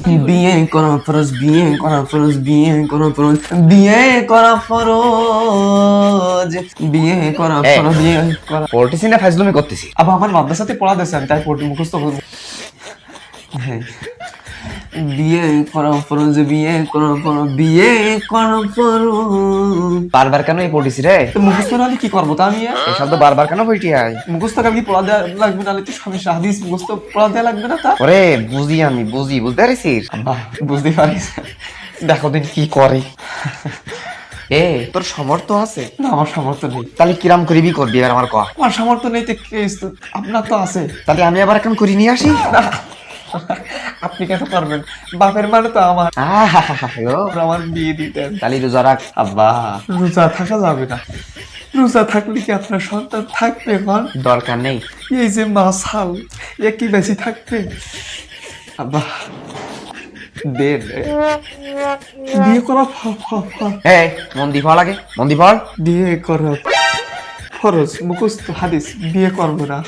বিয়ে করা ফরজ, বিয়ে করা ফরজ, বিয়ে করা ফরজ, বিয়ে করা ফরজ, বিয়ে করা ফরজ, বিয়ে করা। পড়তেছি না ফাজলামি করতেছি। আবার আমার মাদ্রাসাতে পড়া দিয়েছে, আমি তাই পড়তে মুখস্থ করবো। হ্যাঁ, বিয়ে করা ফরজ, বিয়ে করা ফরজ, বিয়ে করা ফরজ। বারবার কেন এই পড়তেছি রে? তো মুখস্থ না হলে কি করবো তা আমি? এই শব্দ বারবার কেন বইটি আয়? মুখস্থ কি পড়া দেওয়া লাগবে, নাহলে তো সমস্যা। হাদিস মুখস্থ পড়া দেওয়া লাগবে না তা? ওরে বুঝি, আমি বুঝি, বুঝতে পারিস? আল্লাহ, বুঝতে পারিস? দেখো দিন কি করে। তোর সামর্থ্য আছে? না, আমার সামর্থ্য নেই। তাহলে কিরাম করিবি করবি এবার আমার কয়া। আমার সামর্থ্য নেই তো আপনার তো আছে। তাহলে আমি আবার এখন করি নিয়ে আসি। আপনি কেন পারবেন? বাপের মানে তো আমার। আমার বিয়ে দিতেন। তাহলে রোজা রাখ। আব্বা, রোজা থাকা যাবে না। রোজা থাকলে কি আপনার সন্তান থাকবে? এখন দরকার নেই। এই যে মাসাল, এ কি বেশি থাকবে? আব্বা দেন, বিয়ে করা মন্দি ফল আগে, মন্দি ফল। বিয়ে করা ফরজ, মুখস্থ হাদিস, বিয়ে করবো না।